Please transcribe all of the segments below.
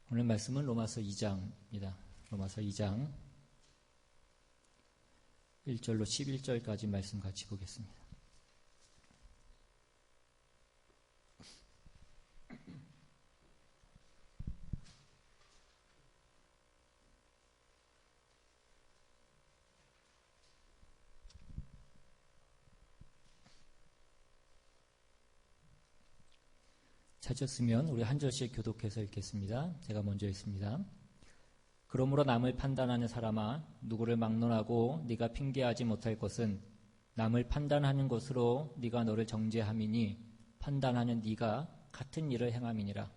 오늘 말씀은 로마서 2장입니다. 로마서 2장 1절로 11절까지 말씀 같이 보겠습니다. 찾았으면 우리 한 절씩 교독해서 읽겠습니다. 제가 먼저 읽습니다. 그러므로 남을 판단하는 사람아, 누구를 막론하고 네가 핑계하지 못할 것은 남을 판단하는 것으로 네가 너를 정죄함이니 판단하는 네가 같은 일을 행함이니라.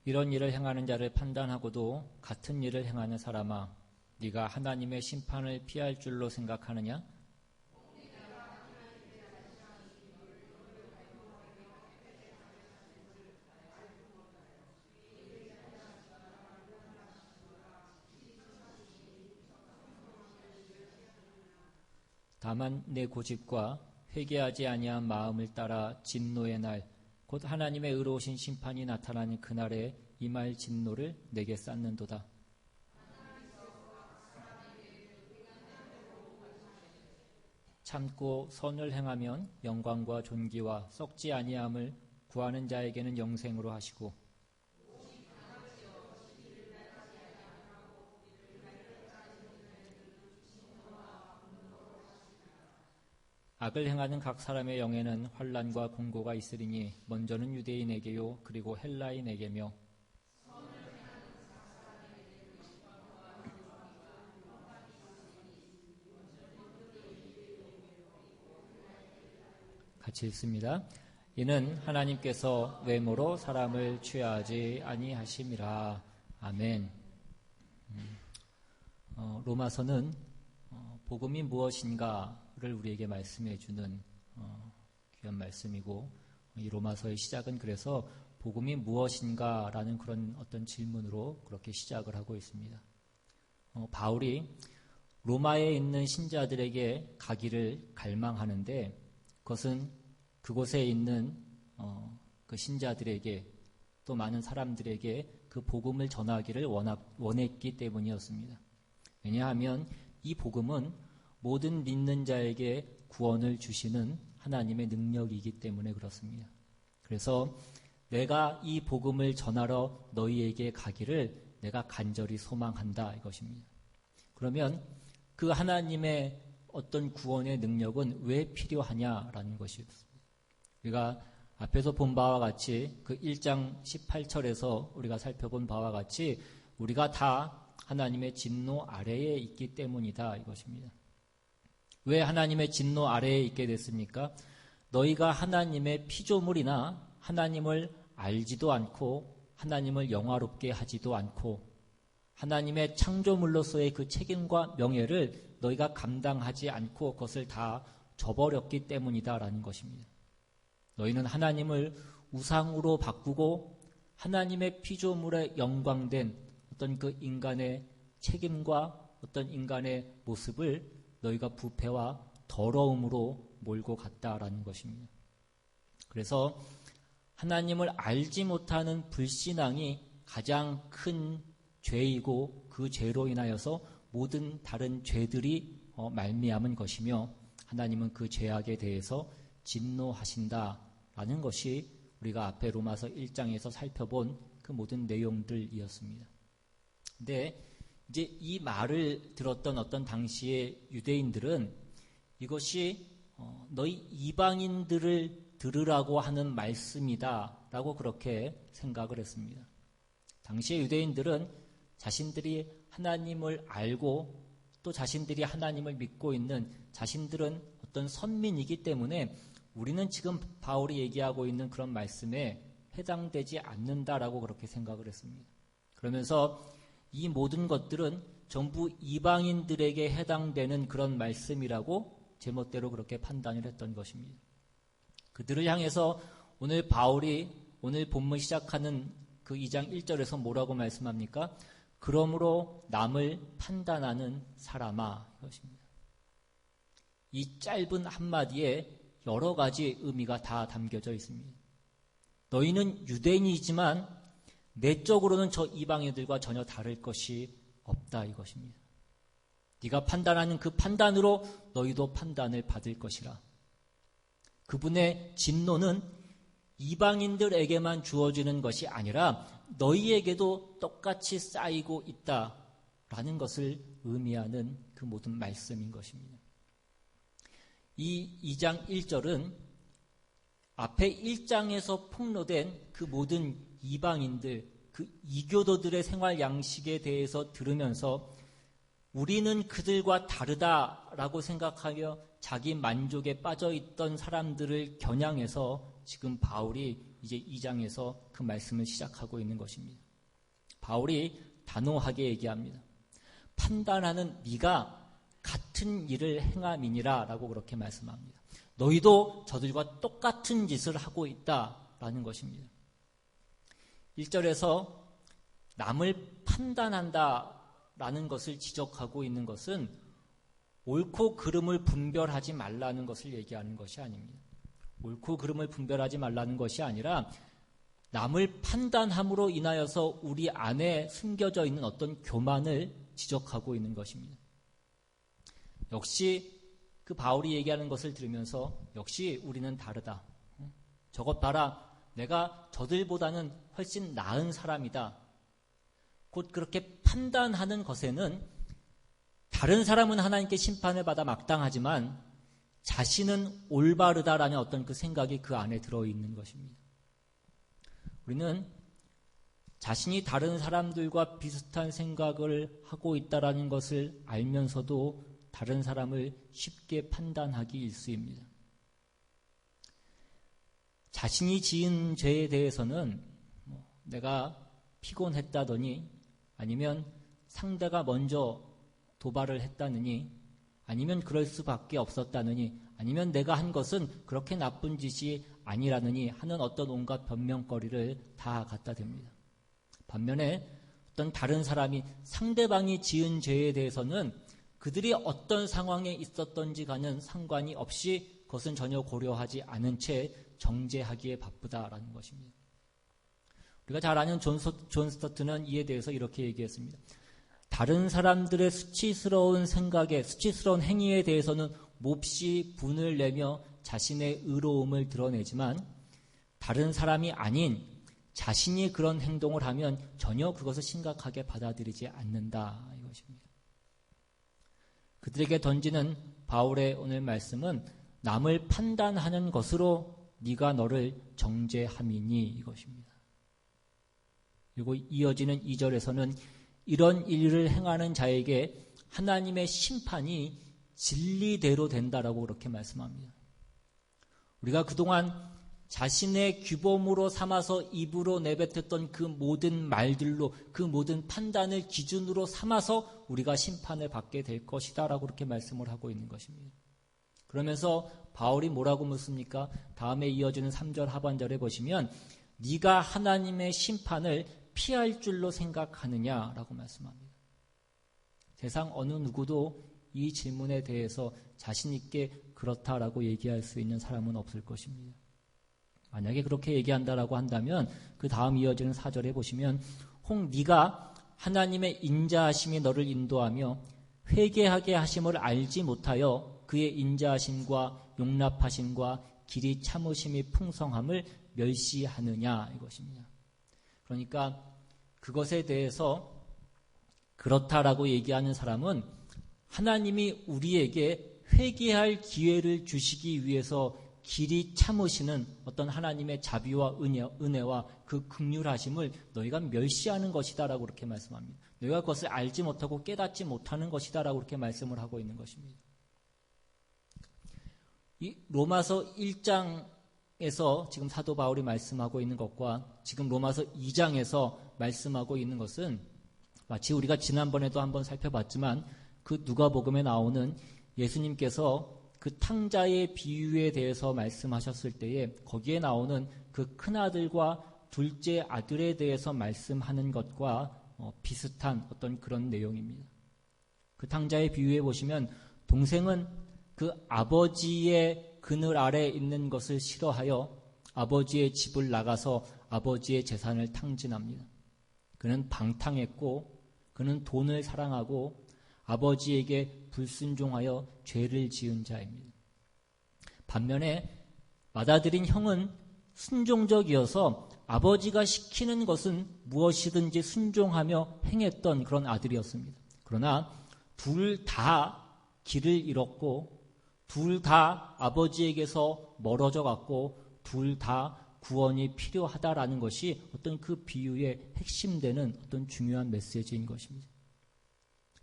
이런 일을 행하는 자를 판단하고도 같은 일을 행하는 사람아, 네가 하나님의 심판을 피할 줄로 생각하느냐? 다만 내 고집과 회개하지 아니한 마음을 따라 진노의 날, 곧 하나님의 의로우신 심판이 나타나는 그날에 임할 진노를 내게 쌓는도다. 참고 선을 행하면 영광과 존귀와 썩지 아니함을 구하는 자에게는 영생으로 하시고, 악을 행하는 각 사람의 영에는 환난과 공고가 있으리니 먼저는 유대인에게요 그리고 헬라인에게며 같이 읽습니다. 이는 하나님께서 외모로 사람을 취하지 아니하심이라. 아멘. 로마서는 복음이 무엇인가를 우리에게 말씀해 주는 귀한 말씀이고, 이 로마서의 시작은 그래서 복음이 무엇인가라는 그런 어떤 질문으로 그렇게 시작을 하고 있습니다. 바울이 로마에 있는 신자들에게 가기를 갈망하는데, 그것은 그곳에 있는 그 신자들에게 또 많은 사람들에게 그 복음을 전하기를 원했기 때문이었습니다. 왜냐하면 이 복음은 모든 믿는 자에게 구원을 주시는 하나님의 능력이기 때문에 그렇습니다. 그래서 내가 이 복음을 전하러 너희에게 가기를 내가 간절히 소망한다 이것입니다. 그러면 그 하나님의 어떤 구원의 능력은 왜 필요하냐라는 것이었습니다. 우리가 앞에서 본 바와 같이 그 1장 18절에서 우리가 살펴본 바와 같이 우리가 다 하나님의 진노 아래에 있기 때문이다 이것입니다. 왜 하나님의 진노 아래에 있게 됐습니까? 너희가 하나님의 피조물이나 하나님을 알지도 않고 하나님을 영화롭게 하지도 않고 하나님의 창조물로서의 그 책임과 명예를 너희가 감당하지 않고 그것을 다 저버렸기 때문이다라는 것입니다. 너희는 하나님을 우상으로 바꾸고 하나님의 피조물에 영광된 어떤 그 인간의 책임과 어떤 인간의 모습을 너희가 부패와 더러움으로 몰고 갔다라는 것입니다. 그래서 하나님을 알지 못하는 불신앙이 가장 큰 죄이고 그 죄로 인하여서 모든 다른 죄들이 말미암은 것이며 하나님은 그 죄악에 대해서 진노하신다라는 것이 우리가 앞에 로마서 1장에서 살펴본 그 모든 내용들이었습니다. 근데 이제 이 말을 들었던 어떤 당시의 유대인들은 이것이 너희 이방인들을 들으라고 하는 말씀이다라고 그렇게 생각을 했습니다. 당시의 유대인들은 자신들이 하나님을 알고 또 자신들이 하나님을 믿고 있는 자신들은 어떤 선민이기 때문에 우리는 지금 바울이 얘기하고 있는 그런 말씀에 해당되지 않는다라고 그렇게 생각을 했습니다. 그러면서 이 모든 것들은 전부 이방인들에게 해당되는 그런 말씀이라고 제멋대로 그렇게 판단을 했던 것입니다. 그들을 향해서 오늘 바울이 오늘 본문 시작하는 그 2장 1절에서 뭐라고 말씀합니까? 그러므로 남을 판단하는 사람아 이것입니다. 이 짧은 한마디에 여러 가지 의미가 다 담겨져 있습니다. 너희는 유대인이지만 내적으로는 저 이방인들과 전혀 다를 것이 없다 이것입니다. 네가 판단하는 그 판단으로 너희도 판단을 받을 것이라. 그분의 진노는 이방인들에게만 주어지는 것이 아니라 너희에게도 똑같이 쌓이고 있다라는 것을 의미하는 그 모든 말씀인 것입니다. 이 2장 1절은 앞에 1장에서 폭로된 그 모든 이방인들, 그 이교도들의 생활 양식에 대해서 들으면서 우리는 그들과 다르다라고 생각하며 자기 만족에 빠져있던 사람들을 겨냥해서 지금 바울이 이제 2장에서 그 말씀을 시작하고 있는 것입니다. 바울이 단호하게 얘기합니다. 판단하는 네가 같은 일을 행함이니라 라고 그렇게 말씀합니다. 너희도 저들과 똑같은 짓을 하고 있다라는 것입니다. 1절에서 남을 판단한다라는 것을 지적하고 있는 것은 옳고 그름을 분별하지 말라는 것을 얘기하는 것이 아닙니다. 옳고 그름을 분별하지 말라는 것이 아니라 남을 판단함으로 인하여서 우리 안에 숨겨져 있는 어떤 교만을 지적하고 있는 것입니다. 역시 그 바울이 얘기하는 것을 들으면서 역시 우리는 다르다. 저것 봐라. 내가 저들보다는 훨씬 나은 사람이다. 곧 그렇게 판단하는 것에는 다른 사람은 하나님께 심판을 받아 마땅하지만 자신은 올바르다라는 어떤 그 생각이 그 안에 들어있는 것입니다. 우리는 자신이 다른 사람들과 비슷한 생각을 하고 있다는 것을 알면서도 다른 사람을 쉽게 판단하기 일쑤입니다. 자신이 지은 죄에 대해서는 내가 피곤했다더니 아니면 상대가 먼저 도발을 했다느니 아니면 그럴 수밖에 없었다느니 아니면 내가 한 것은 그렇게 나쁜 짓이 아니라느니 하는 어떤 온갖 변명거리를 다 갖다 댑니다. 반면에 어떤 다른 사람이 상대방이 지은 죄에 대해서는 그들이 어떤 상황에 있었던지 가는 상관이 없이 그것은 전혀 고려하지 않은 채 정죄하기에 바쁘다라는 것입니다. 우리가 잘 아는 존 스토트는 이에 대해서 이렇게 얘기했습니다. 다른 사람들의 수치스러운 생각에 수치스러운 행위에 대해서는 몹시 분을 내며 자신의 의로움을 드러내지만 다른 사람이 아닌 자신이 그런 행동을 하면 전혀 그것을 심각하게 받아들이지 않는다 이것입니다. 그들에게 던지는 바울의 오늘 말씀은 남을 판단하는 것으로 네가 너를 정죄함이니 이것입니다. 그리고 이어지는 2절에서는 이런 일을 행하는 자에게 하나님의 심판이 진리대로 된다라고 그렇게 말씀합니다. 우리가 그동안 자신의 규범으로 삼아서 입으로 내뱉었던 그 모든 말들로 그 모든 판단을 기준으로 삼아서 우리가 심판을 받게 될 것이다 라고 그렇게 말씀을 하고 있는 것입니다. 그러면서 바울이 뭐라고 묻습니까? 다음에 이어지는 3절 하반절에 보시면 네가 하나님의 심판을 피할 줄로 생각하느냐라고 말씀합니다. 세상 어느 누구도 이 질문에 대해서 자신 있게 그렇다라고 얘기할 수 있는 사람은 없을 것입니다. 만약에 그렇게 얘기한다라고 한다면 그 다음 이어지는 4절에 보시면 혹 네가 하나님의 인자하심이 너를 인도하며 회개하게 하심을 알지 못하여 그의 인자하심과 용납하심과 길이 참으심이 풍성함을 멸시하느냐 이것입니다. 그러니까 그것에 대해서 그렇다라고 얘기하는 사람은 하나님이 우리에게 회개할 기회를 주시기 위해서 길이 참으시는 어떤 하나님의 자비와 은혜와 그 긍휼하심을 너희가 멸시하는 것이다라고 그렇게 말씀합니다. 너희가 그것을 알지 못하고 깨닫지 못하는 것이다라고 그렇게 말씀을 하고 있는 것입니다. 이 로마서 1장에서 지금 사도 바울이 말씀하고 있는 것과 지금 로마서 2장에서 말씀하고 있는 것은 마치 우리가 지난번에도 한번 살펴봤지만 그 누가복음에 나오는 예수님께서 그 탕자의 비유에 대해서 말씀하셨을 때에 거기에 나오는 그 큰아들과 둘째 아들에 대해서 말씀하는 것과 비슷한 어떤 그런 내용입니다. 그 탕자의 비유에 보시면 동생은 그 아버지의 그늘 아래 있는 것을 싫어하여 아버지의 집을 나가서 아버지의 재산을 탕진합니다. 그는 방탕했고 그는 돈을 사랑하고 아버지에게 불순종하여 죄를 지은 자입니다. 반면에 맏아들인 형은 순종적이어서 아버지가 시키는 것은 무엇이든지 순종하며 행했던 그런 아들이었습니다. 그러나 둘 다 길을 잃었고 둘 다 아버지에게서 멀어져 갔고 둘 다 구원이 필요하다라는 것이 어떤 그 비유의 핵심되는 어떤 중요한 메시지인 것입니다.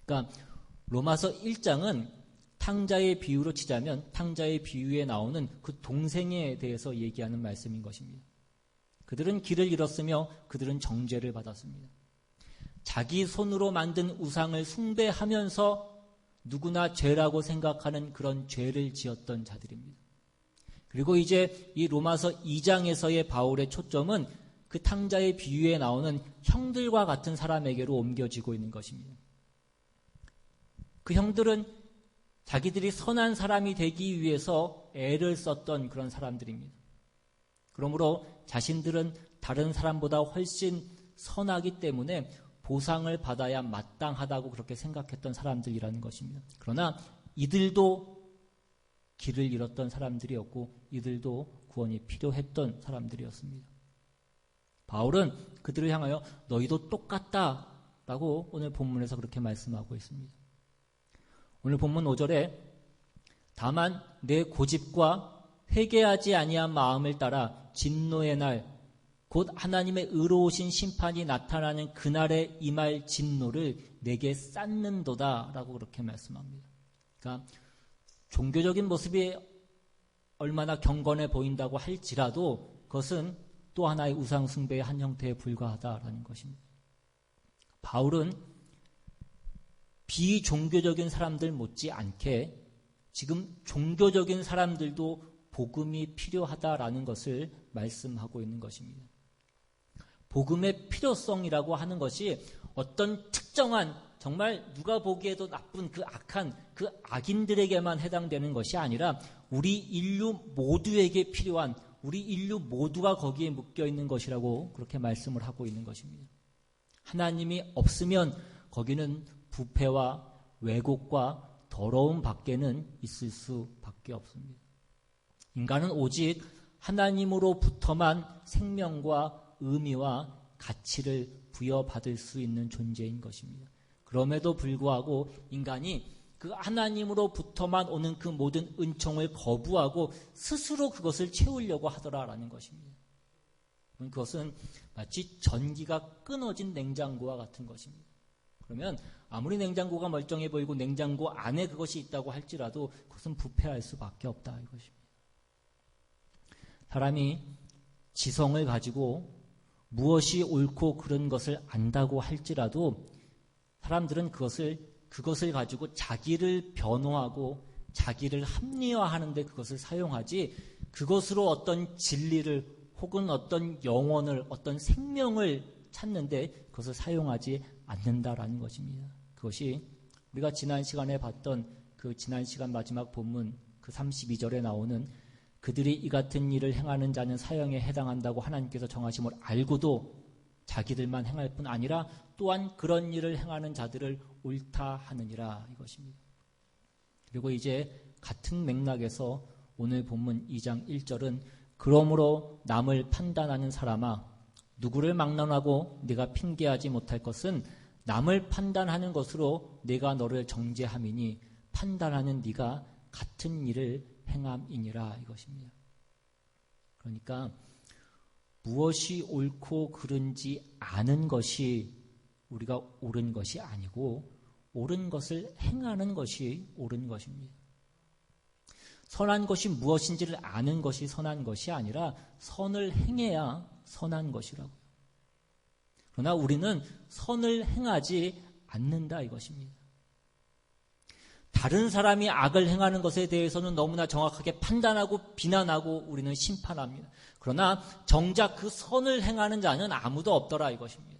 그러니까 로마서 1장은 탕자의 비유로 치자면 탕자의 비유에 나오는 그 동생에 대해서 얘기하는 말씀인 것입니다. 그들은 길을 잃었으며 그들은 정죄를 받았습니다. 자기 손으로 만든 우상을 숭배하면서 누구나 죄라고 생각하는 그런 죄를 지었던 자들입니다. 그리고 이제 이 로마서 2장에서의 바울의 초점은 그 탕자의 비유에 나오는 형들과 같은 사람에게로 옮겨지고 있는 것입니다. 그 형들은 자기들이 선한 사람이 되기 위해서 애를 썼던 그런 사람들입니다. 그러므로 자신들은 다른 사람보다 훨씬 선하기 때문에 보상을 받아야 마땅하다고 그렇게 생각했던 사람들이라는 것입니다. 그러나 이들도 길을 잃었던 사람들이었고 이들도 구원이 필요했던 사람들이었습니다. 바울은 그들을 향하여 너희도 똑같다라고 오늘 본문에서 그렇게 말씀하고 있습니다. 오늘 본문 5절에 다만 내 고집과 회개하지 아니한 마음을 따라 진노의 날 곧 하나님의 의로우신 심판이 나타나는 그날에 임할 진노를 내게 쌓는도다 라고 그렇게 말씀합니다. 그러니까 종교적인 모습이 얼마나 경건해 보인다고 할지라도 그것은 또 하나의 우상 숭배의 한 형태에 불과하다라는 것입니다. 바울은 비종교적인 사람들 못지않게 지금 종교적인 사람들도 복음이 필요하다라는 것을 말씀하고 있는 것입니다. 복음의 필요성이라고 하는 것이 어떤 특정한 정말 누가 보기에도 나쁜 그 악한 그 악인들에게만 해당되는 것이 아니라 우리 인류 모두에게 필요한 우리 인류 모두가 거기에 묶여 있는 것이라고 그렇게 말씀을 하고 있는 것입니다. 하나님이 없으면 거기는 부패와 왜곡과 더러움 밖에는 있을 수밖에 없습니다. 인간은 오직 하나님으로부터만 생명과 의미와 가치를 부여받을 수 있는 존재인 것입니다. 그럼에도 불구하고 인간이 그 하나님으로부터만 오는 그 모든 은총을 거부하고 스스로 그것을 채우려고 하더라라는 것입니다. 그것은 마치 전기가 끊어진 냉장고와 같은 것입니다. 그러면 아무리 냉장고가 멀쩡해 보이고 냉장고 안에 그것이 있다고 할지라도 그것은 부패할 수밖에 없다 이것입니다. 사람이 지성을 가지고 무엇이 옳고 그른 것을 안다고 할지라도 사람들은 그것을 가지고 자기를 변호하고 자기를 합리화하는 데 그것을 사용하지 그것으로 어떤 진리를 혹은 어떤 영혼을 어떤 생명을 찾는데 그것을 사용하지 않는다라는 것입니다. 그것이 우리가 지난 시간에 봤던 그 지난 시간 마지막 본문 그 32절에 나오는 그들이 이 같은 일을 행하는 자는 사형에 해당한다고 하나님께서 정하심을 알고도 자기들만 행할 뿐 아니라 또한 그런 일을 행하는 자들을 옳다 하느니라 이것입니다. 그리고 이제 같은 맥락에서 오늘 본문 2장 1절은 그러므로 남을 판단하는 사람아 누구를 막론하고 네가 핑계하지 못할 것은 남을 판단하는 것으로 내가 너를 정죄함이니 판단하는 네가 같은 일을 행함이니라 이것입니다. 그러니까 무엇이 옳고 그른지 아는 것이 우리가 옳은 것이 아니고 옳은 것을 행하는 것이 옳은 것입니다. 선한 것이 무엇인지를 아는 것이 선한 것이 아니라 선을 행해야 선한 것이라고요. 그러나 우리는 선을 행하지 않는다 이것입니다. 다른 사람이 악을 행하는 것에 대해서는 너무나 정확하게 판단하고 비난하고 우리는 심판합니다. 그러나 정작 그 선을 행하는 자는 아무도 없더라 이것입니다.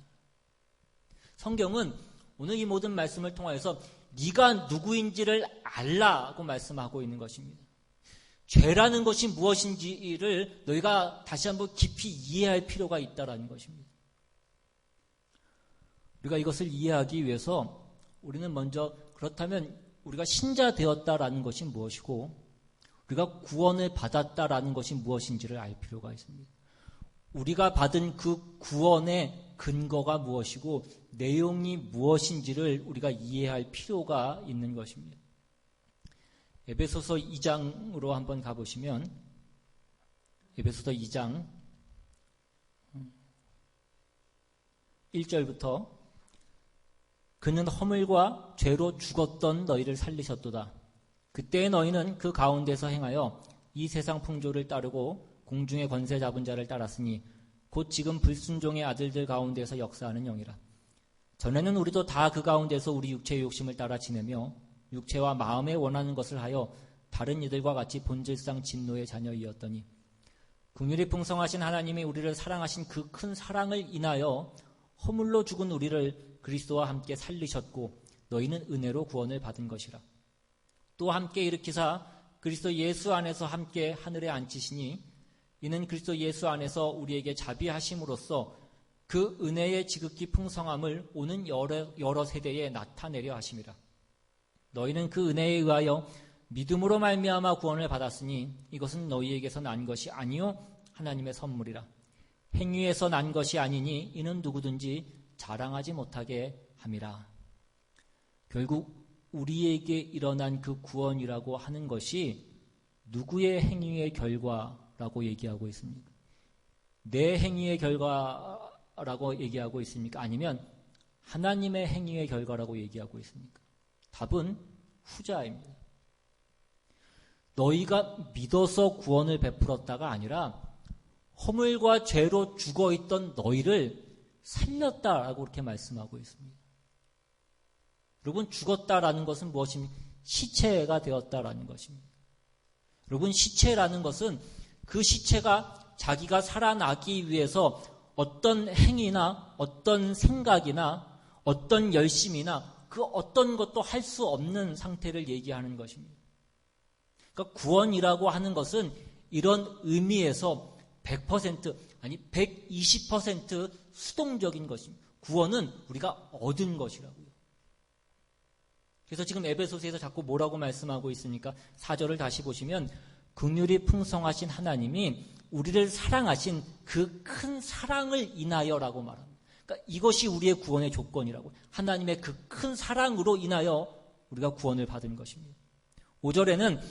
성경은 오늘 이 모든 말씀을 통하여서 네가 누구인지를 알라고 말씀하고 있는 것입니다. 죄라는 것이 무엇인지를 너희가 다시 한번 깊이 이해할 필요가 있다는 것입니다. 우리가 이것을 이해하기 위해서 우리는 먼저 그렇다면 우리가 신자 되었다라는 것이 무엇이고 우리가 구원을 받았다라는 것이 무엇인지를 알 필요가 있습니다. 우리가 받은 그 구원의 근거가 무엇이고 내용이 무엇인지를 우리가 이해할 필요가 있는 것입니다. 에베소서 2장으로 한번 가보시면 에베소서 2장 1절부터 그는 허물과 죄로 죽었던 너희를 살리셨도다. 그때 너희는 그 가운데서 행하여 이 세상 풍조를 따르고 공중의 권세 잡은 자를 따랐으니 곧 지금 불순종의 아들들 가운데서 역사하는 영이라. 전에는 우리도 다 그 가운데서 우리 육체의 욕심을 따라 지내며 육체와 마음에 원하는 것을 하여 다른 이들과 같이 본질상 진노의 자녀이었더니 긍휼이 풍성하신 하나님이 우리를 사랑하신 그 큰 사랑을 인하여 허물로 죽은 우리를 그리스도와 함께 살리셨고 너희는 은혜로 구원을 받은 것이라. 또 함께 일으키사 그리스도 예수 안에서 함께 하늘에 앉히시니 이는 그리스도 예수 안에서 우리에게 자비하심으로써 그 은혜의 지극히 풍성함을 오는 여러 세대에 나타내려 하심이라. 너희는 그 은혜에 의하여 믿음으로 말미암아 구원을 받았으니 이것은 너희에게서 난 것이 아니요 하나님의 선물이라. 행위에서 난 것이 아니니 이는 누구든지 자랑하지 못하게 함이라. 결국 우리에게 일어난 그 구원이라고 하는 것이 누구의 행위의 결과라고 얘기하고 있습니까? 내 행위의 결과라고 얘기하고 있습니까? 아니면 하나님의 행위의 결과라고 얘기하고 있습니까? 답은 후자입니다. 너희가 믿어서 구원을 베풀었다가 아니라 허물과 죄로 죽어있던 너희를 살렸다라고 그렇게 말씀하고 있습니다. 여러분, 죽었다라는 것은 무엇입니까? 시체가 되었다라는 것입니다. 여러분, 시체라는 것은 그 시체가 자기가 살아나기 위해서 어떤 행위나 어떤 생각이나 어떤 열심이나 그 어떤 것도 할 수 없는 상태를 얘기하는 것입니다. 그러니까 구원이라고 하는 것은 이런 의미에서 100% 아니 120% 수동적인 것입니다. 구원은 우리가 얻은 것이라고요. 그래서 지금 에베소서에서 자꾸 뭐라고 말씀하고 있습니까? 4절을 다시 보시면 긍휼이 풍성하신 하나님이 우리를 사랑하신 그 큰 사랑을 인하여라고 말합니다. 그러니까 이것이 우리의 구원의 조건이라고. 하나님의 그 큰 사랑으로 인하여 우리가 구원을 받은 것입니다. 5절에는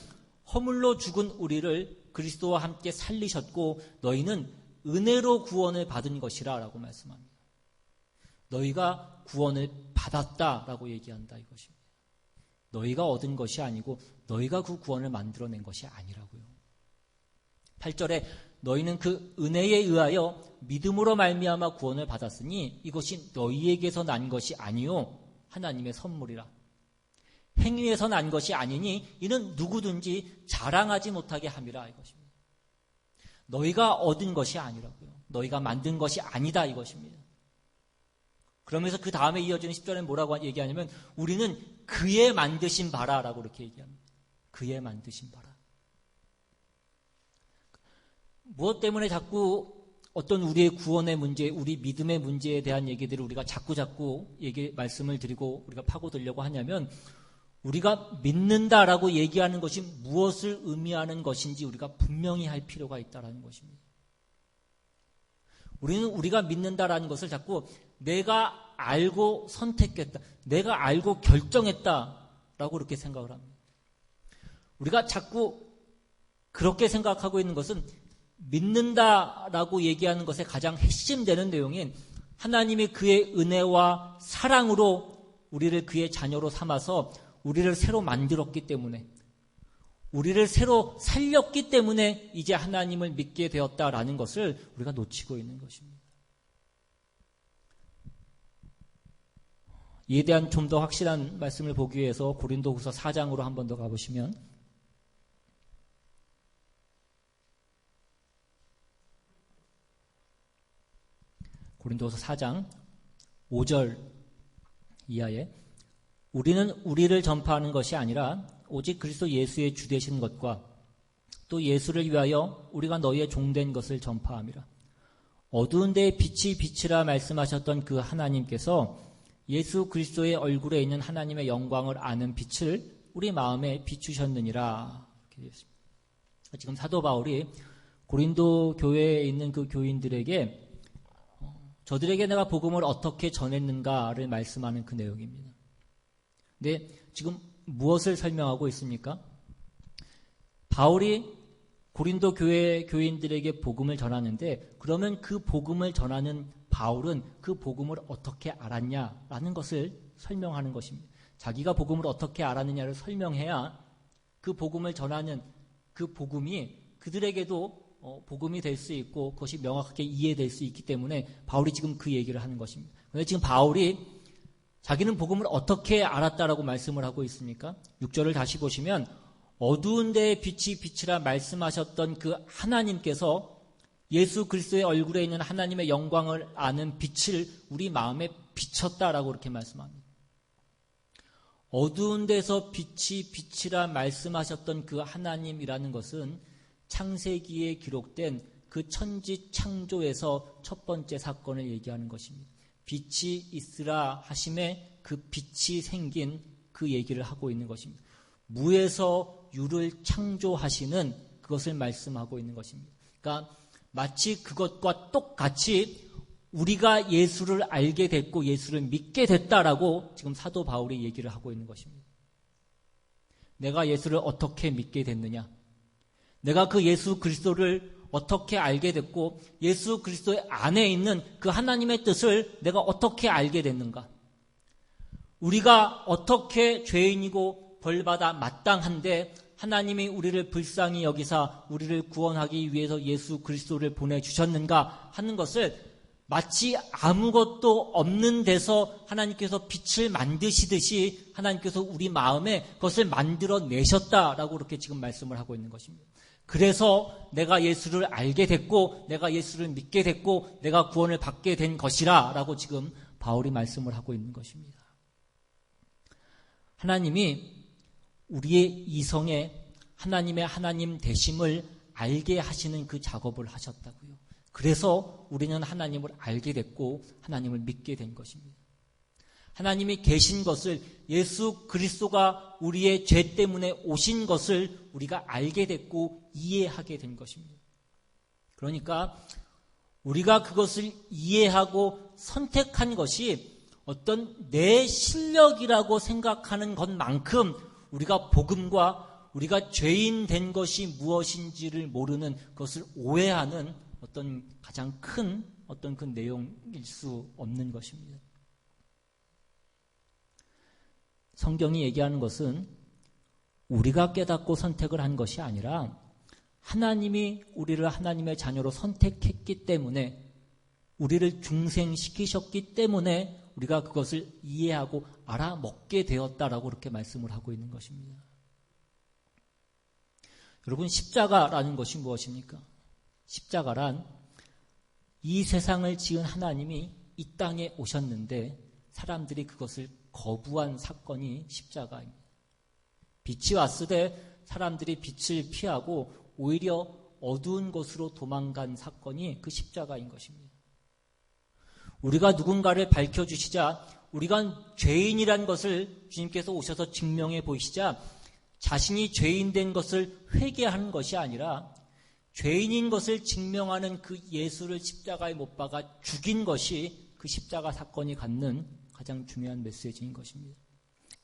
허물로 죽은 우리를 그리스도와 함께 살리셨고 너희는 은혜로 구원을 받은 것이라 라고 말씀합니다. 너희가 구원을 받았다라고 얘기한다 이것입니다. 너희가 얻은 것이 아니고 너희가 그 구원을 만들어낸 것이 아니라고요. 8절에 너희는 그 은혜에 의하여 믿음으로 말미암아 구원을 받았으니 이것이 너희에게서 난 것이 아니요 하나님의 선물이라. 행위에서 난 것이 아니니 이는 누구든지 자랑하지 못하게 함이라 이것입니다. 너희가 얻은 것이 아니라고요. 너희가 만든 것이 아니다 이것입니다. 그러면서 그 다음에 이어지는 10절에 뭐라고 얘기하냐면 우리는 그의 만드신 바라라고 이렇게 얘기합니다. 그의 만드신 바라. 무엇 때문에 자꾸 어떤 우리의 구원의 문제, 우리 믿음의 문제에 대한 얘기들을 우리가 자꾸 말씀을 드리고 우리가 파고들려고 하냐면 우리가 믿는다라고 얘기하는 것이 무엇을 의미하는 것인지 우리가 분명히 할 필요가 있다는 것입니다. 우리는 우리가 믿는다라는 것을 자꾸 내가 알고 선택했다, 내가 알고 결정했다라고 그렇게 생각을 합니다. 우리가 자꾸 그렇게 생각하고 있는 것은 믿는다라고 얘기하는 것의 가장 핵심되는 내용인 하나님이 그의 은혜와 사랑으로 우리를 그의 자녀로 삼아서 우리를 새로 만들었기 때문에 우리를 새로 살렸기 때문에 이제 하나님을 믿게 되었다라는 것을 우리가 놓치고 있는 것입니다. 이에 대한 좀 더 확실한 말씀을 보기 위해서 고린도후서 4장으로 한 번 더 가보시면 고린도후서 4장 5절 이하에 우리는 우리를 전파하는 것이 아니라 오직 그리스도 예수의 주 되신 것과 또 예수를 위하여 우리가 너희의 종된 것을 전파함이라. 어두운 데에 빛이 빛이라 말씀하셨던 그 하나님께서 예수 그리스도의 얼굴에 있는 하나님의 영광을 아는 빛을 우리 마음에 비추셨느니라. 이렇게 되어 있습니다. 지금 사도 바울이 고린도 교회에 있는 그 교인들에게 저들에게 내가 복음을 어떻게 전했는가를 말씀하는 그 내용입니다. 근데 지금 무엇을 설명하고 있습니까? 바울이 고린도 교회 교인들에게 복음을 전하는데 그러면 그 복음을 전하는 바울은 그 복음을 어떻게 알았냐라는 것을 설명하는 것입니다. 자기가 복음을 어떻게 알았느냐를 설명해야 그 복음을 전하는 그 복음이 그들에게도 복음이 될 수 있고 그것이 명확하게 이해될 수 있기 때문에 바울이 지금 그 얘기를 하는 것입니다. 그런데 지금 바울이 자기는 복음을 어떻게 알았다라고 말씀을 하고 있습니까? 6절을 다시 보시면 어두운 데에 빛이 빛이라 말씀하셨던 그 하나님께서 예수 그리스도의 얼굴에 있는 하나님의 영광을 아는 빛을 우리 마음에 비쳤다라고 이렇게 말씀합니다. 어두운 데서 빛이 빛이라 말씀하셨던 그 하나님이라는 것은 창세기에 기록된 그 천지 창조에서 첫 번째 사건을 얘기하는 것입니다. 빛이 있으라 하심에 그 빛이 생긴 그 얘기를 하고 있는 것입니다. 무에서 유를 창조하시는 그것을 말씀하고 있는 것입니다. 그러니까 마치 그것과 똑같이 우리가 예수를 알게 됐고 예수를 믿게 됐다라고 지금 사도 바울이 얘기를 하고 있는 것입니다. 내가 예수를 어떻게 믿게 됐느냐? 내가 그 예수 그리스도를 어떻게 알게 됐고 예수 그리스도의 안에 있는 그 하나님의 뜻을 내가 어떻게 알게 됐는가? 우리가 어떻게 죄인이고 벌받아 마땅한데 하나님이 우리를 불쌍히 여기사 우리를 구원하기 위해서 예수 그리스도를 보내주셨는가 하는 것을 마치 아무것도 없는 데서 하나님께서 빛을 만드시듯이 하나님께서 우리 마음에 그것을 만들어내셨다라고 그렇게 지금 말씀을 하고 있는 것입니다. 그래서 내가 예수를 알게 됐고 내가 예수를 믿게 됐고 내가 구원을 받게 된 것이라 라고 지금 바울이 말씀을 하고 있는 것입니다. 하나님이 우리의 이성에 하나님의 하나님 되심을 알게 하시는 그 작업을 하셨다고요. 그래서 우리는 하나님을 알게 됐고 하나님을 믿게 된 것입니다. 하나님이 계신 것을 예수 그리스도가 우리의 죄 때문에 오신 것을 우리가 알게 됐고 이해하게 된 것입니다. 그러니까 우리가 그것을 이해하고 선택한 것이 어떤 내 실력이라고 생각하는 것만큼 우리가 복음과 우리가 죄인 된 것이 무엇인지를 모르는 그것을 오해하는 어떤 가장 큰 어떤 그 내용일 수 없는 것입니다. 성경이 얘기하는 것은 우리가 깨닫고 선택을 한 것이 아니라 하나님이 우리를 하나님의 자녀로 선택했기 때문에 우리를 중생시키셨기 때문에 우리가 그것을 이해하고 알아먹게 되었다라고 그렇게 말씀을 하고 있는 것입니다. 여러분, 십자가라는 것이 무엇입니까? 십자가란 이 세상을 지은 하나님이 이 땅에 오셨는데 사람들이 그것을 거부한 사건이 십자가입니다. 빛이 왔으되 사람들이 빛을 피하고 오히려 어두운 곳으로 도망간 사건이 그 십자가인 것입니다. 우리가 누군가를 밝혀주시자 우리가 죄인이란 것을 주님께서 오셔서 증명해 보이시자 자신이 죄인 된 것을 회개하는 것이 아니라 죄인인 것을 증명하는 그 예수를 십자가에 못 박아 죽인 것이 그 십자가 사건이 갖는 가장 중요한 메시지인 것입니다.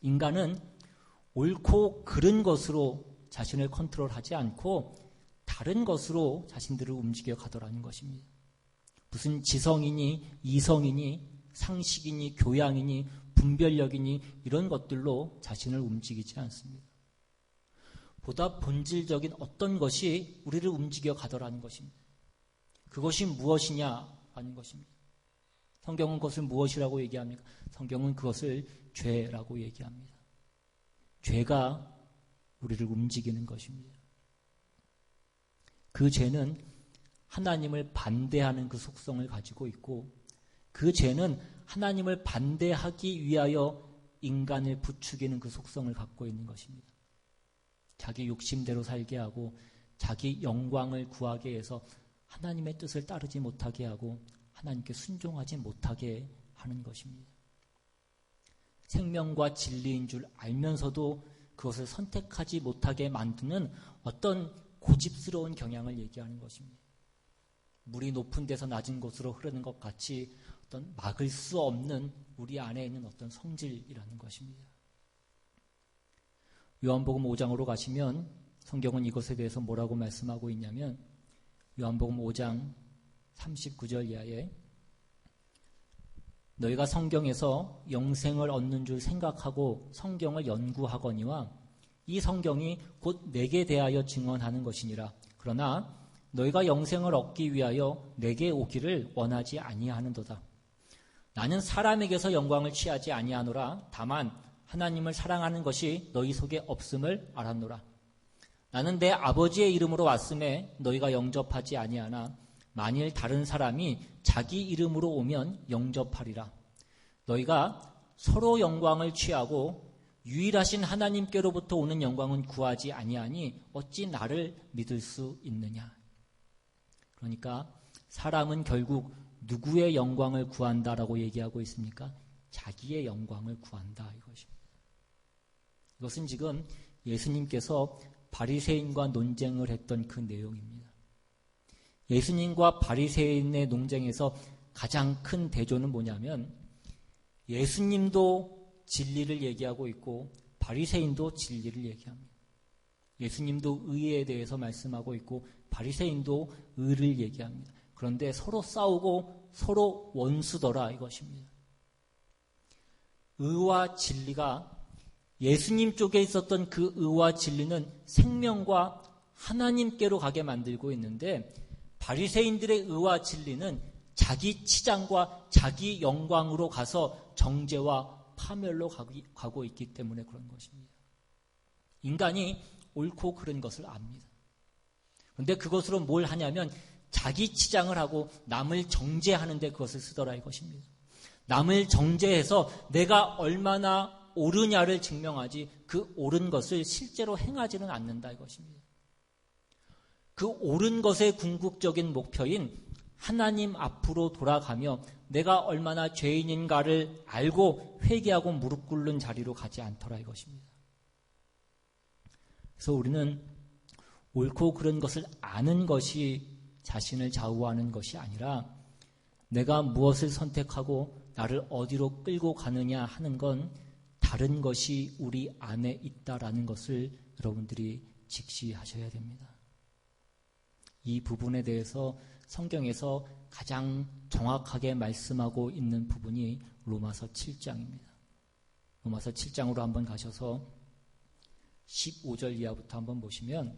인간은 옳고 그른 것으로 자신을 컨트롤하지 않고 다른 것으로 자신들을 움직여 가더라는 것입니다. 무슨 지성이니 이성이니 상식이니 교양이니 분별력이니 이런 것들로 자신을 움직이지 않습니다. 보다 본질적인 어떤 것이 우리를 움직여 가더라는 것입니다. 그것이 무엇이냐 하는 것입니다. 성경은 그것을 무엇이라고 얘기합니까? 성경은 그것을 죄라고 얘기합니다. 죄가 우리를 움직이는 것입니다. 그 죄는 하나님을 반대하는 그 속성을 가지고 있고 그 죄는 하나님을 반대하기 위하여 인간을 부추기는 그 속성을 갖고 있는 것입니다. 자기 욕심대로 살게 하고 자기 영광을 구하게 해서 하나님의 뜻을 따르지 못하게 하고 하나님께 순종하지 못하게 하는 것입니다. 생명과 진리인 줄 알면서도 그것을 선택하지 못하게 만드는 어떤 고집스러운 경향을 얘기하는 것입니다. 물이 높은 데서 낮은 곳으로 흐르는 것 같이 어떤 막을 수 없는 우리 안에 있는 어떤 성질이라는 것입니다. 요한복음 5장으로 가시면 성경은 이것에 대해서 뭐라고 말씀하고 있냐면 요한복음 5장 39절 이하에 너희가 성경에서 영생을 얻는 줄 생각하고 성경을 연구하거니와 이 성경이 곧 내게 대하여 증언하는 것이니라. 그러나 너희가 영생을 얻기 위하여 내게 오기를 원하지 아니하는도다. 나는 사람에게서 영광을 취하지 아니하노라. 다만 하나님을 사랑하는 것이 너희 속에 없음을 알았노라. 나는 내 아버지의 이름으로 왔음에 너희가 영접하지 아니하나 만일 다른 사람이 자기 이름으로 오면 영접하리라. 너희가 서로 영광을 취하고 유일하신 하나님께로부터 오는 영광은 구하지 아니하니 어찌 나를 믿을 수 있느냐. 그러니까 사람은 결국 누구의 영광을 구한다라고 얘기하고 있습니까? 자기의 영광을 구한다 이것입니다. 이것은 지금 예수님께서 바리새인과 논쟁을 했던 그 내용입니다. 예수님과 바리새인의 논쟁에서 가장 큰 대조는 뭐냐면 예수님도 진리를 얘기하고 있고 바리새인도 진리를 얘기합니다. 예수님도 의에 대해서 말씀하고 있고 바리새인도 의를 얘기합니다. 그런데 서로 싸우고 서로 원수더라 이것입니다. 의와 진리가 예수님 쪽에 있었던 그 의와 진리는 생명과 하나님께로 가게 만들고 있는데 바리새인들의 의와 진리는 자기 치장과 자기 영광으로 가서 정죄와 파멸로 가고 있기 때문에 그런 것입니다. 인간이 옳고 그른 것을 압니다. 그런데 그것으로 뭘 하냐면 자기 치장을 하고 남을 정죄하는데 그것을 쓰더라 이것입니다. 남을 정죄해서 내가 얼마나 옳으냐를 증명하지 그 옳은 것을 실제로 행하지는 않는다 이것입니다. 그 옳은 것의 궁극적인 목표인 하나님 앞으로 돌아가며 내가 얼마나 죄인인가를 알고 회개하고 무릎 꿇는 자리로 가지 않더라 이것입니다. 그래서 우리는 옳고 그른 것을 아는 것이 자신을 좌우하는 것이 아니라 내가 무엇을 선택하고 나를 어디로 끌고 가느냐 하는 건 다른 것이 우리 안에 있다라는 것을 여러분들이 직시하셔야 됩니다. 이 부분에 대해서 성경에서 가장 정확하게 말씀하고 있는 부분이 로마서 7장입니다. 로마서 7장으로 한번 가셔서 15절 이하부터 한번 보시면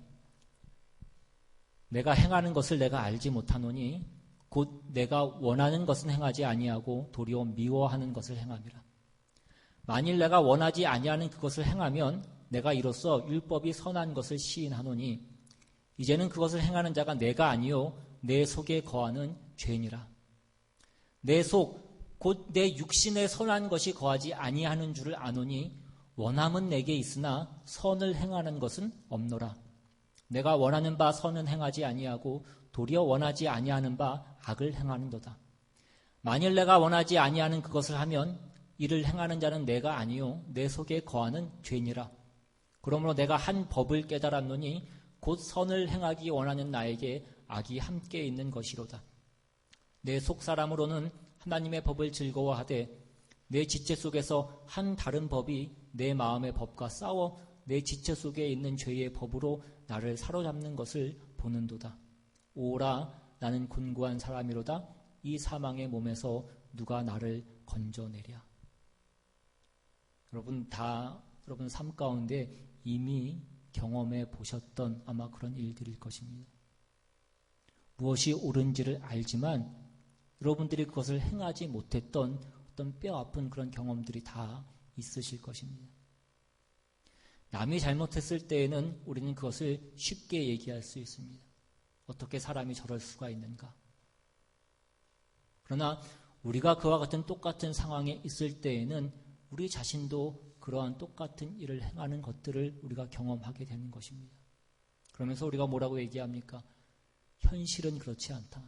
내가 행하는 것을 내가 알지 못하노니 곧 내가 원하는 것은 행하지 아니하고 도리어 미워하는 것을 행함이라. 만일 내가 원하지 아니하는 그것을 행하면 내가 이로써 율법이 선한 것을 시인하노니 이제는 그것을 행하는 자가 내가 아니요 내 속에 거하는 죄니라. 내 속 곧 내 육신에 선한 것이 거하지 아니하는 줄을 아노니 원함은 내게 있으나 선을 행하는 것은 없노라. 내가 원하는 바 선은 행하지 아니하고 도리어 원하지 아니하는 바 악을 행하는도다. 만일 내가 원하지 아니하는 그것을 하면 이를 행하는 자는 내가 아니요 내 속에 거하는 죄니라. 그러므로 내가 한 법을 깨달았노니 곧 선을 행하기 원하는 나에게 악이 함께 있는 것이로다. 내 속사람으로는 하나님의 법을 즐거워하되 내 지체 속에서 한 다른 법이 내 마음의 법과 싸워 내 지체 속에 있는 죄의 법으로 나를 사로잡는 것을 보는도다. 오라 나는 곤고한 사람이로다. 이 사망의 몸에서 누가 나를 건져내랴. 여러분 삶 가운데 이미 경험해 보셨던 아마 그런 일들일 것입니다. 무엇이 옳은지를 알지만 여러분들이 그것을 행하지 못했던 어떤 뼈아픈 그런 경험들이 다 있으실 것입니다. 남이 잘못했을 때에는 우리는 그것을 쉽게 얘기할 수 있습니다. 어떻게 사람이 저럴 수가 있는가? 그러나 우리가 그와 같은 똑같은 상황에 있을 때에는 우리 자신도 그러한 똑같은 일을 행하는 것들을 우리가 경험하게 되는 것입니다. 그러면서 우리가 뭐라고 얘기합니까? 현실은 그렇지 않다.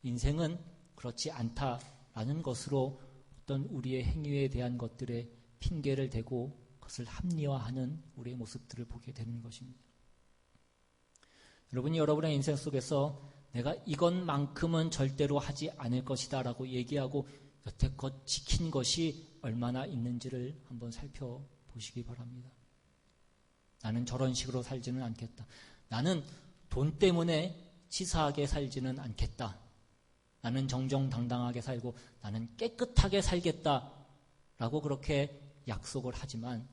인생은 그렇지 않다라는 것으로 어떤 우리의 행위에 대한 것들에 핑계를 대고 그것을 합리화하는 우리의 모습들을 보게 되는 것입니다. 여러분이 여러분의 인생 속에서 내가 이것만큼은 절대로 하지 않을 것이다 라고 얘기하고 여태껏 지킨 것이 얼마나 있는지를 한번 살펴보시기 바랍니다. 나는 저런 식으로 살지는 않겠다. 나는 돈 때문에 치사하게 살지는 않겠다. 나는 정정당당하게 살고 나는 깨끗하게 살겠다 라고 그렇게 약속을 하지만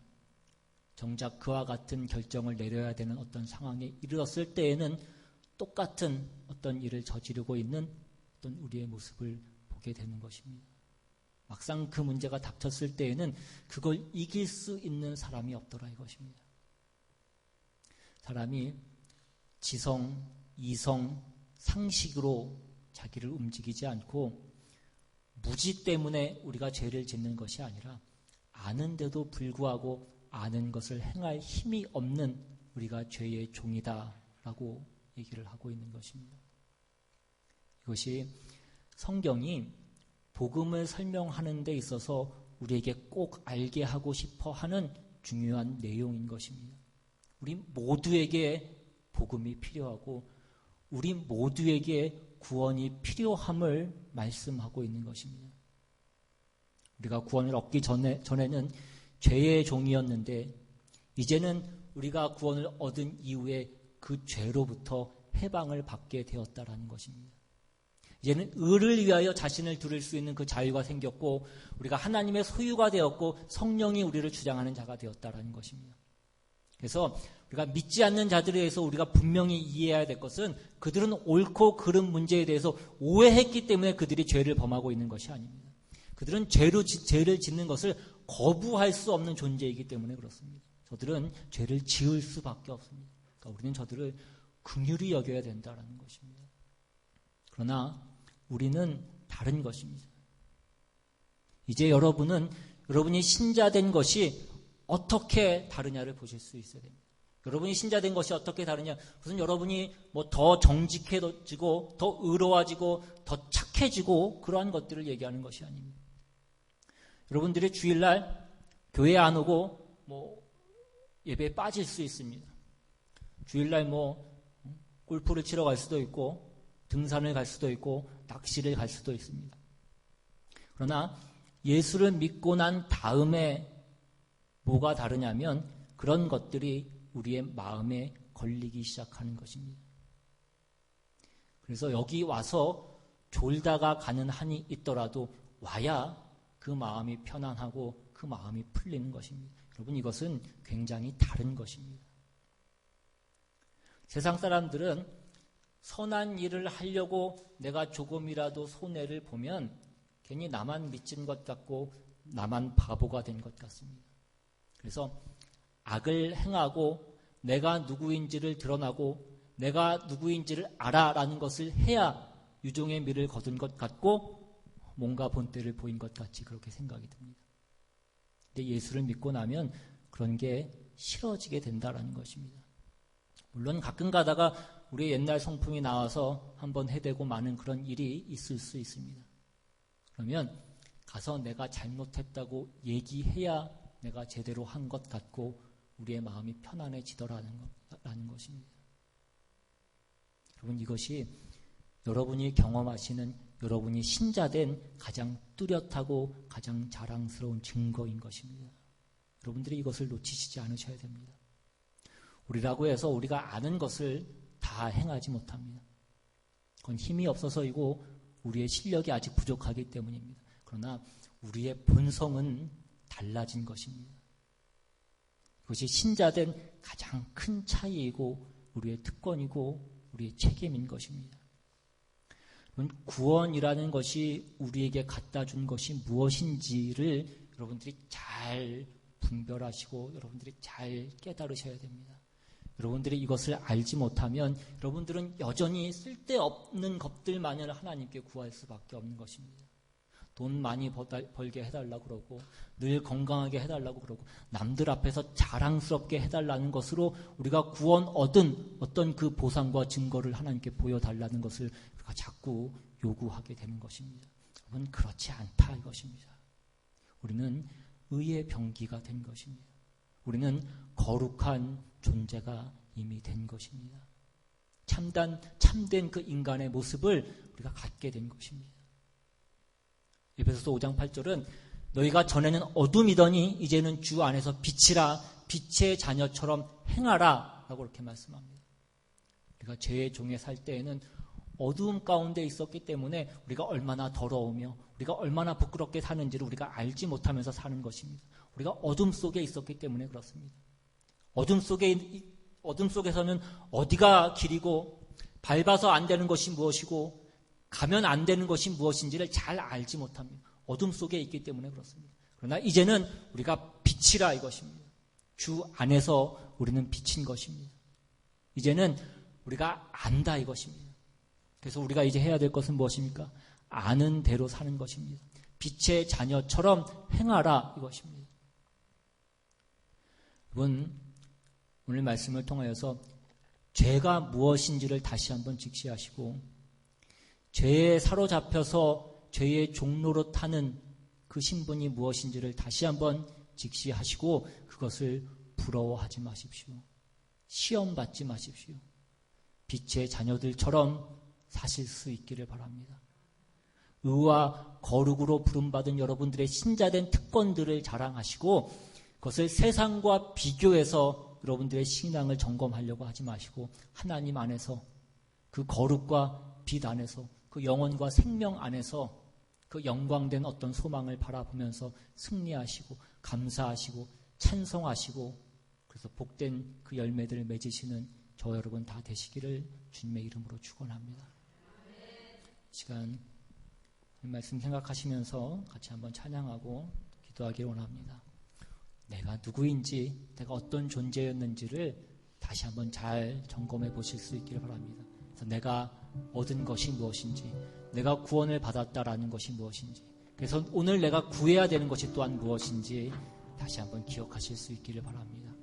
정작 그와 같은 결정을 내려야 되는 어떤 상황에 이르렀을 때에는 똑같은 어떤 일을 저지르고 있는 어떤 우리의 모습을 보게 되는 것입니다. 막상 그 문제가 닥쳤을 때에는 그걸 이길 수 있는 사람이 없더라 이것입니다. 사람이 지성, 이성, 상식으로 자기를 움직이지 않고 무지 때문에 우리가 죄를 짓는 것이 아니라 아는데도 불구하고 아는 것을 행할 힘이 없는 우리가 죄의 종이다라고 얘기를 하고 있는 것입니다. 이것이 성경이 복음을 설명하는 데 있어서 우리에게 꼭 알게 하고 싶어 하는 중요한 내용인 것입니다. 우리 모두에게 복음이 필요하고 우리 모두에게 구원이 필요함을 말씀하고 있는 것입니다. 우리가 구원을 얻기 전에는 죄의 종이었는데 이제는 우리가 구원을 얻은 이후에 그 죄로부터 해방을 받게 되었다라는 것입니다. 이제는 의를 위하여 자신을 두를 수 있는 그 자유가 생겼고 우리가 하나님의 소유가 되었고 성령이 우리를 주장하는 자가 되었다라는 것입니다. 그래서 우리가 믿지 않는 자들에 대해서 우리가 분명히 이해해야 될 것은 그들은 옳고 그른 문제에 대해서 오해했기 때문에 그들이 죄를 범하고 있는 것이 아닙니다. 그들은 죄를 짓는 것을 거부할 수 없는 존재이기 때문에 그렇습니다. 저들은 죄를 지을 수밖에 없습니다. 그러니까 우리는 저들을 긍휼히 여겨야 된다는 것입니다. 그러나 우리는 다른 것입니다. 이제 여러분이 신자된 것이 어떻게 다르냐를 보실 수 있어야 됩니다. 여러분이 신자된 것이 어떻게 다르냐? 무슨 여러분이 더 정직해지고 더 의로워지고 더 착해지고 그러한 것들을 얘기하는 것이 아닙니다. 여러분들이 주일날 교회 안 오고 예배에 빠질 수 있습니다. 주일날 골프를 치러 갈 수도 있고 등산을 갈 수도 있고 낚시를 갈 수도 있습니다. 그러나 예수를 믿고 난 다음에 뭐가 다르냐면 그런 것들이 우리의 마음에 걸리기 시작하는 것입니다. 그래서 여기 와서 졸다가 가는 한이 있더라도 와야 그 마음이 편안하고 그 마음이 풀리는 것입니다. 여러분 이것은 굉장히 다른 것입니다. 세상 사람들은 선한 일을 하려고 내가 조금이라도 손해를 보면 괜히 나만 미친 것 같고 나만 바보가 된 것 같습니다. 그래서 악을 행하고 내가 누구인지를 드러나고 내가 누구인지를 알아라는 것을 해야 유종의 미를 거둔 것 같고 뭔가 본때를 보인 것 같이 그렇게 생각이 듭니다. 근데 예수를 믿고 나면 그런 게 싫어지게 된다라는 것입니다. 물론 가끔 가다가 우리의 옛날 성품이 나와서 한번 해대고 마는 그런 일이 있을 수 있습니다. 그러면 가서 내가 잘못했다고 얘기해야 내가 제대로 한 것 같고 우리의 마음이 편안해지더라는 것입니다. 여러분 이것이 여러분이 경험하시는 여러분이 신자된 가장 뚜렷하고 가장 자랑스러운 증거인 것입니다. 여러분들이 이것을 놓치시지 않으셔야 됩니다. 우리라고 해서 우리가 아는 것을 다 행하지 못합니다. 그건 힘이 없어서이고 우리의 실력이 아직 부족하기 때문입니다. 그러나 우리의 본성은 달라진 것입니다. 그것이 신자된 가장 큰 차이이고 우리의 특권이고 우리의 책임인 것입니다. 구원이라는 것이 우리에게 갖다 준 것이 무엇인지를 여러분들이 잘 분별하시고 여러분들이 잘 깨달으셔야 됩니다. 여러분들이 이것을 알지 못하면 여러분들은 여전히 쓸데없는 것들만을 하나님께 구할 수밖에 없는 것입니다. 돈 많이 벌게 해달라고 그러고 늘 건강하게 해달라고 그러고 남들 앞에서 자랑스럽게 해달라는 것으로 우리가 구원 얻은 어떤 그 보상과 증거를 하나님께 보여달라는 것을 우리가 자꾸 요구하게 되는 것입니다. 여러분, 그렇지 않다 이것입니다. 우리는 의의 병기가 된 것입니다. 우리는 거룩한 존재가 이미 된 것입니다. 참된 그 인간의 모습을 우리가 갖게 된 것입니다. 에베소서 5장 8절은 너희가 전에는 어둠이더니 이제는 주 안에서 빛이라, 빛의 자녀처럼 행하라 라고 이렇게 말씀합니다. 우리가 죄의 종에 살 때에는 어두움 가운데 있었기 때문에 우리가 얼마나 더러우며 우리가 얼마나 부끄럽게 사는지를 우리가 알지 못하면서 사는 것입니다. 우리가 어둠 속에 있었기 때문에 그렇습니다. 어둠 속에서는 어디가 길이고 밟아서 안 되는 것이 무엇이고 가면 안 되는 것이 무엇인지를 잘 알지 못합니다. 어둠 속에 있기 때문에 그렇습니다. 그러나 이제는 우리가 빛이라 이것입니다. 주 안에서 우리는 빛인 것입니다. 이제는 우리가 안다 이것입니다. 그래서 우리가 이제 해야 될 것은 무엇입니까? 아는 대로 사는 것입니다. 빛의 자녀처럼 행하라 이것입니다. 여러분, 오늘 말씀을 통하여서 죄가 무엇인지를 다시 한번 직시하시고 죄에 사로잡혀서 죄의 종로로 타는 그 신분이 무엇인지를 다시 한번 직시하시고 그것을 부러워하지 마십시오. 시험받지 마십시오. 빛의 자녀들처럼 사실 수 있기를 바랍니다. 의와 거룩으로 부름받은 여러분들의 신자된 특권들을 자랑하시고 그것을 세상과 비교해서 여러분들의 신앙을 점검하려고 하지 마시고 하나님 안에서 그 거룩과 빛 안에서 그 영혼과 생명 안에서 그 영광된 어떤 소망을 바라보면서 승리하시고 감사하시고 찬송하시고 그래서 복된 그 열매들을 맺으시는 저 여러분 다 되시기를 주님의 이름으로 축원합니다. 시간 이 말씀 생각하시면서 같이 한번 찬양하고 기도하기를 원합니다. 내가 누구인지, 내가 어떤 존재였는지를 다시 한번 잘 점검해 보실 수 있기를 바랍니다. 그래서 내가 얻은 것이 무엇인지, 내가 구원을 받았다라는 것이 무엇인지, 그래서 오늘 내가 구해야 되는 것이 또한 무엇인지 다시 한번 기억하실 수 있기를 바랍니다.